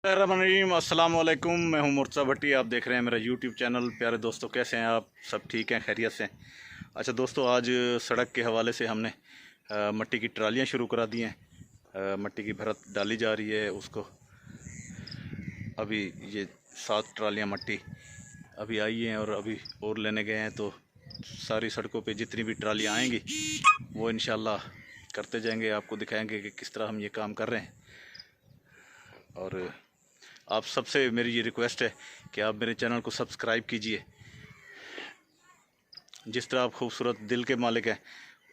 अस्सलाम वालेकुम। मैं हूं मुर्तज़ा भट्टी। आप देख रहे हैं मेरा यूट्यूब चैनल। प्यारे दोस्तों, कैसे हैं आप? सब ठीक हैं, खैरियत से? अच्छा दोस्तों, आज सड़क के हवाले से हमने मट्टी की ट्रालियां शुरू करा दी हैं। मट्टी की भरत डाली जा रही है उसको। अभी ये 7 ट्रालियां मट्टी अभी आई हैं और अभी और लेने गए हैं। तो सारी सड़कों पे जितनी भी ट्रालियां आएंगी वो इंशाल्लाह करते जाएंगे, आपको दिखाएंगे कि किस तरह हम ये काम कर रहे हैं। और आप सबसे मेरी ये रिक्वेस्ट है कि आप मेरे चैनल को सब्सक्राइब कीजिए। जिस तरह आप खूबसूरत दिल के मालिक हैं,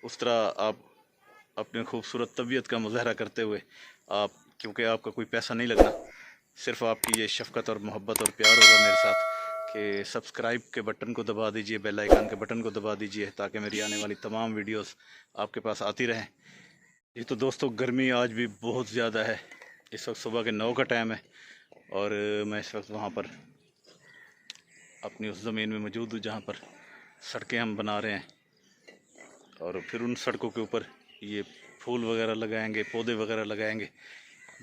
उस तरह आप अपने खूबसूरत तबीयत का मुजाहरा करते हुए आप, क्योंकि आपका कोई पैसा नहीं लगना, सिर्फ आपकी ये शफ़क़त और मोहब्बत और प्यार होगा मेरे साथ कि सब्सक्राइब के बटन को दबा दीजिए, बेल आइकन के बटन को दबा दीजिए, ताकि मेरी आने वाली तमाम वीडियोस आपके पास आती रहें। ये तो दोस्तों, गर्मी आज भी बहुत ज़्यादा है। इस वक्त सुबह के 9 का टाइम है और मैं इस वक्त वहाँ पर अपनी उस ज़मीन में मौजूद हूँ जहाँ पर सड़कें हम बना रहे हैं। और फिर उन सड़कों के ऊपर ये फूल वगैरह लगाएंगे, पौधे वगैरह लगाएंगे।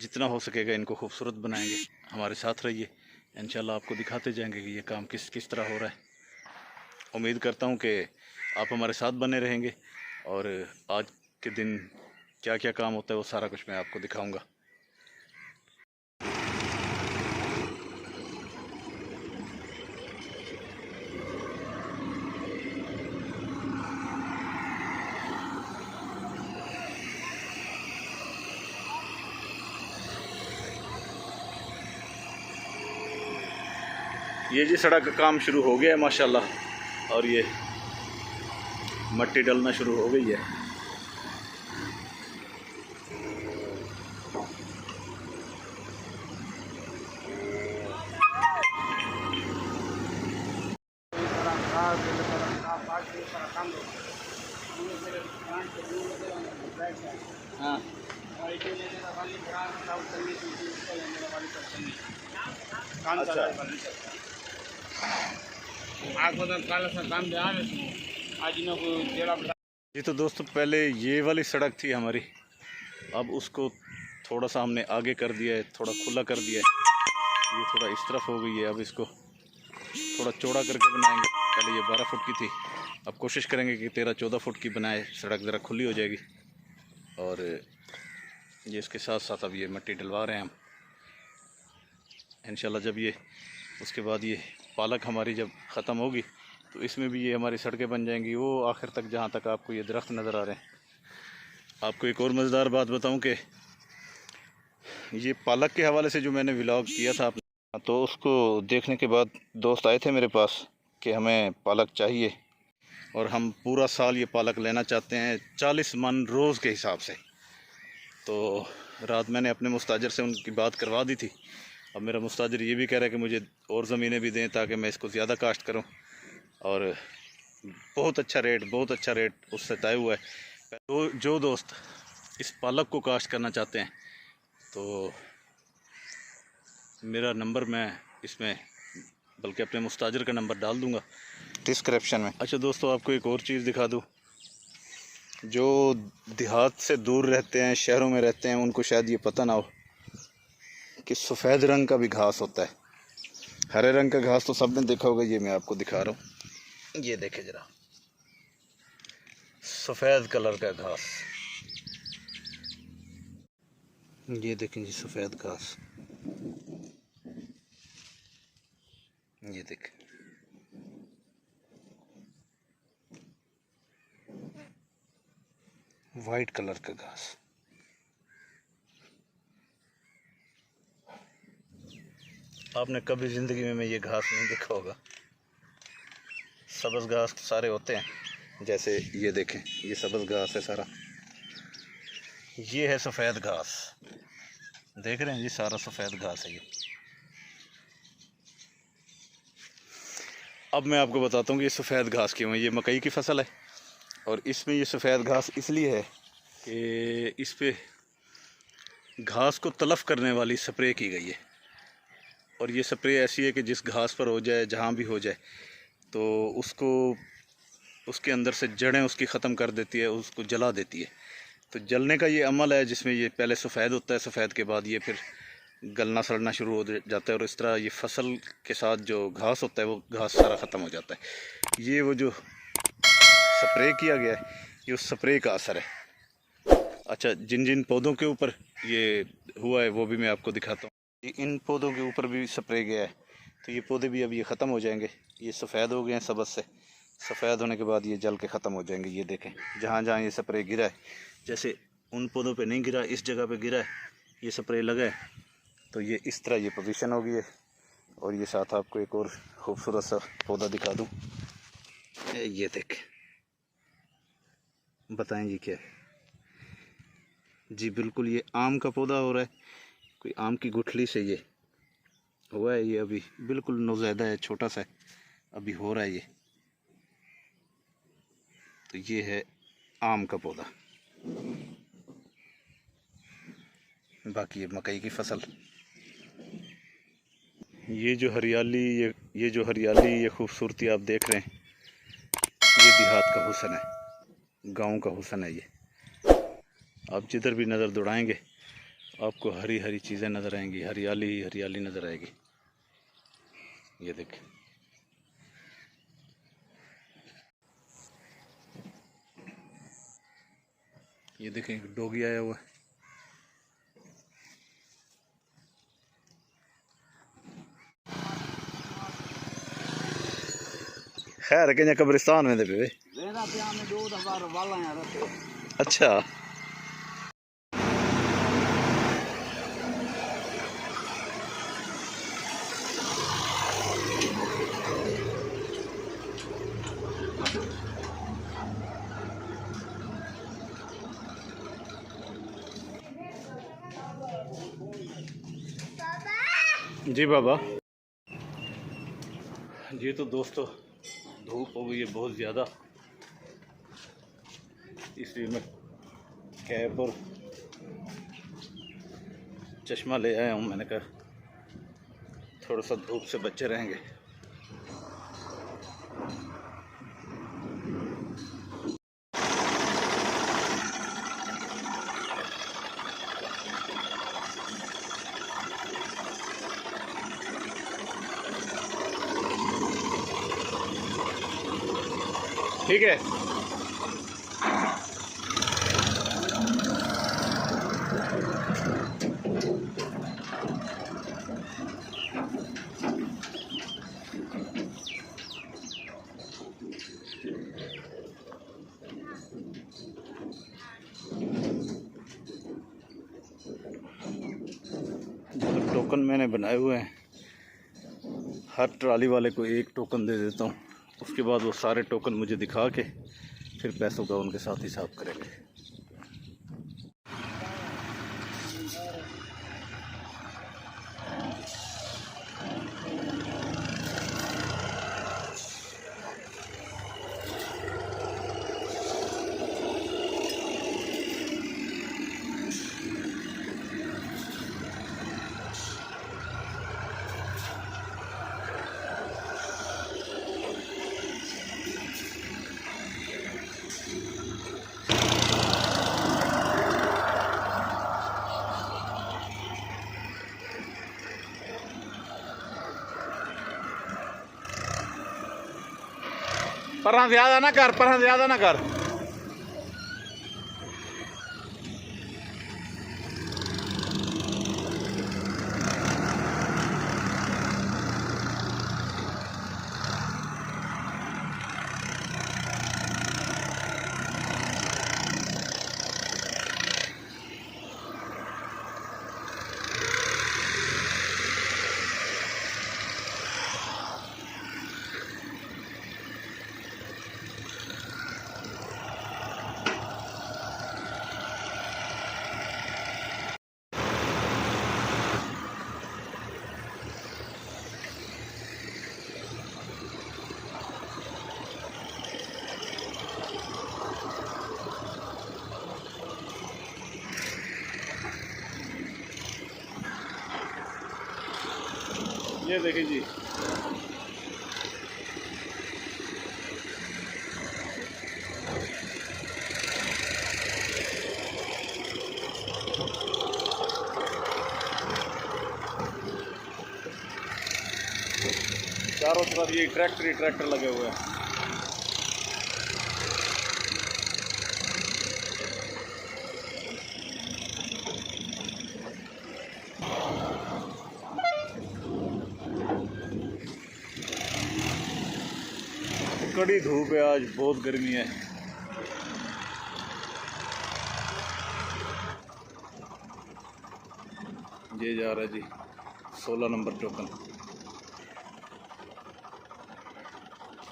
जितना हो सकेगा इनको खूबसूरत बनाएंगे। हमारे साथ रहिए, इंशाल्लाह आपको दिखाते जाएंगे कि ये काम किस किस तरह हो रहा है। उम्मीद करता हूँ कि आप हमारे साथ बने रहेंगे और आज के दिन क्या क्या काम होता है वो सारा कुछ मैं आपको दिखाऊँगा। ये जी सड़क का काम शुरू हो गया है माशाल्लाह, और ये मट्टी डलना शुरू हो गई है। हाँ अच्छा, जी तो दोस्तों, पहले ये वाली सड़क थी हमारी, अब उसको थोड़ा सा हमने आगे कर दिया है, थोड़ा खुला कर दिया है। ये थोड़ा इस तरफ हो गई है, अब इसको थोड़ा चौड़ा करके बनाएंगे। पहले ये 12 फुट की थी, अब कोशिश करेंगे कि 13-14 फुट की बनाए, सड़क ज़रा खुली हो जाएगी। और ये इसके साथ साथ अब ये मट्टी डलवा रहे हैं हम इंशाल्लाह। जब ये उसके बाद ये पालक हमारी जब ख़त्म होगी तो इसमें भी ये हमारी सड़कें बन जाएंगी, वो आखिर तक जहाँ तक आपको ये दरख्त नज़र आ रहे हैं। आपको एक और मज़ेदार बात बताऊं कि ये पालक के हवाले से जो मैंने व्लॉग किया था आपने, तो उसको देखने के बाद दोस्त आए थे मेरे पास कि हमें पालक चाहिए और हम पूरा साल ये पालक लेना चाहते हैं 40 मन रोज़ के हिसाब से। तो रात मैंने अपने मुस्ताजिर से उनकी बात करवा दी थी। अब मेरा मुस्ताजिर ये भी कह रहा है कि मुझे और ज़मीनें भी दें ताकि मैं इसको ज़्यादा काश्त करूं। और बहुत अच्छा रेट उससे तय हुआ है। तो जो दोस्त इस पालक को काश्त करना चाहते हैं तो मेरा नंबर मैं इसमें, बल्कि अपने मुस्ताजिर का नंबर डाल दूंगा डिस्क्रिप्शन में। अच्छा दोस्तों, आपको एक और चीज़ दिखा दूं। जो देहात से दूर रहते हैं, शहरों में रहते हैं, उनको शायद ये पता ना हो कि सफ़ेद रंग का भी घास होता है। हरे रंग का घास तो सबने देखा होगा, ये मैं आपको दिखा रहा हूँ। ये देखे ज़रा, सफ़ेद कलर का घास, ये देखें जी, सफ़ेद घास, ये देखें। वाइट कलर का घास। आपने कभी ज़िंदगी में ये घास नहीं देखा होगा। सब्ज़ घास सारे होते हैं, जैसे ये देखें, ये सब्ज़ घास है सारा। ये है सफ़ेद घास, देख रहे हैं जी, सारा सफ़ेद घास है ये। अब मैं आपको बताता हूँ कि ये सफ़ेद घास क्यों है। ये मकई की फसल है और इसमें ये सफ़ेद घास इसलिए है कि इस पे घास को तलफ़ करने वाली स्प्रे की गई है। और ये स्प्रे ऐसी है कि जिस घास पर हो जाए, जहाँ भी हो जाए, तो उसको, उसके अंदर से जड़ें उसकी ख़त्म कर देती है, उसको जला देती है। तो जलने का ये अमल है जिसमें ये पहले सफ़ेद होता है, सफ़ेद के बाद ये फिर गलना सड़ना शुरू हो जाता है और इस तरह ये फसल के साथ जो घास होता है वो घास सारा ख़त्म हो जाता है। ये वो जो स्प्रे किया गया है ये उस स्प्रे का असर है। अच्छा, जिन जिन पौधों के ऊपर ये हुआ है वो भी मैं आपको दिखाता हूँ। इन पौधों के ऊपर भी स्प्रे गया है तो ये पौधे भी अब ये ख़त्म हो जाएंगे। ये सफ़ेद हो गए हैं सबज से, सफ़ेद होने के बाद ये जल के ख़त्म हो जाएंगे। ये देखें जहाँ जहाँ ये स्प्रे गिरा है, जैसे उन पौधों पे नहीं गिरा, इस जगह पे गिरा है, ये स्प्रे लगा है तो ये इस तरह ये पोजीशन होगी है। और ये साथ आपको एक और खूबसूरत सा पौधा दिखा दूँ, ये देखें, बताएं जी क्या है जी। बिल्कुल ये आम का पौधा हो रहा है, कोई आम की गुठली से ये हुआ है। ये अभी बिल्कुल नौज़ैदा है, छोटा सा है, अभी हो रहा है ये। तो ये है आम का पौधा। बाकी ये मकई की फसल। ये जो हरियाली, ये जो हरियाली, ये खूबसूरती आप देख रहे हैं, ये देहात का हुस्न है, गांव का हुस्न है ये। आप जिधर भी नज़र दौड़ाएंगे आपको हरी हरी चीज़ें नज़र आएंगी, हरियाली ही हरियाली नज़र आएगी। ये देखें, ये देखें एक डोगी आया हुआ है। खैर के कब्रिस्तान में दे पे। अच्छा, जी बाबा। ये तो दोस्तों धूप हो गई है बहुत ज़्यादा, इसलिए मैं कैप और चश्मा ले आया हूँ। मैंने कहा थोड़ा सा धूप से बचे रहेंगे। ठीक है, जो टोकन मैंने बनाए हुए हैं, हर ट्राली वाले को एक टोकन दे देता हूँ। उसके बाद वो सारे टोकन मुझे दिखा के फिर पैसों का उनके साथ हिसाब करेंगे। पर ज़्यादा ना कर, पर ज़्यादा ना कर। ये देखिए जी, चारों तरफ ये ट्रैक्टर ही ट्रैक्टर लगे हुए हैं। कड़ी धूप है, आज बहुत गर्मी है। ये जा रहा है जी 16 नंबर टोकन।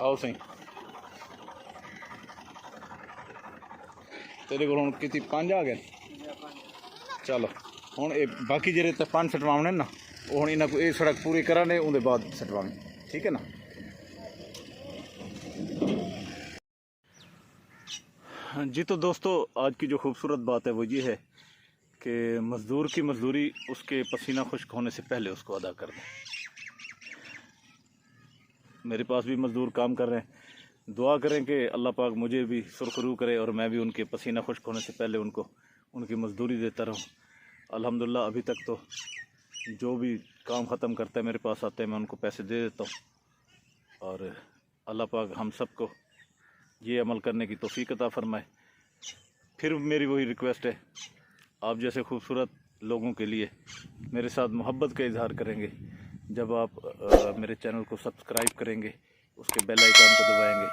आओ सही तेरे को हुण कितनी 5 आ गए। चलो हुण ये बाकी जेरे ते 5 सटवाने ना, वो हुण इन्हां को ये सड़क पूरी कराने उहदे बाद सटवाने, ठीक है ना। जी तो दोस्तों, आज की जो खूबसूरत बात है वो ये है कि मज़दूर की मज़दूरी उसके पसीना खुश्क होने से पहले उसको अदा कर दें। मेरे पास भी मज़दूर काम कर रहे हैं, दुआ करें कि अल्लाह पाक मुझे भी सुरखरू करे और मैं भी उनके पसीना खुश्क होने से पहले उनको उनकी मज़दूरी देता रहूं। अल्हम्दुलिल्लाह अभी तक तो जो भी काम ख़त्म करता है मेरे पास आता है, मैं उनको पैसे दे देता हूं। और अल्लाह पाक हम सबको ये अमल करने की तौफीक अता फरमाए। फिर मेरी वही रिक्वेस्ट है, आप जैसे खूबसूरत लोगों के लिए मेरे साथ मोहब्बत का इजहार करेंगे जब आप मेरे चैनल को सब्सक्राइब करेंगे, उसके बेल आइकन को दबाएंगे।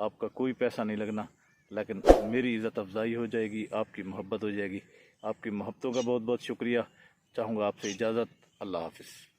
आपका कोई पैसा नहीं लगना, लेकिन मेरी इज़्ज़त अफजाई हो जाएगी, आपकी मोहब्बत हो जाएगी। आपकी मोहब्बतों का बहुत बहुत शुक्रिया। चाहूँगा आपसे इजाज़त। अल्लाह हाफ़िज़।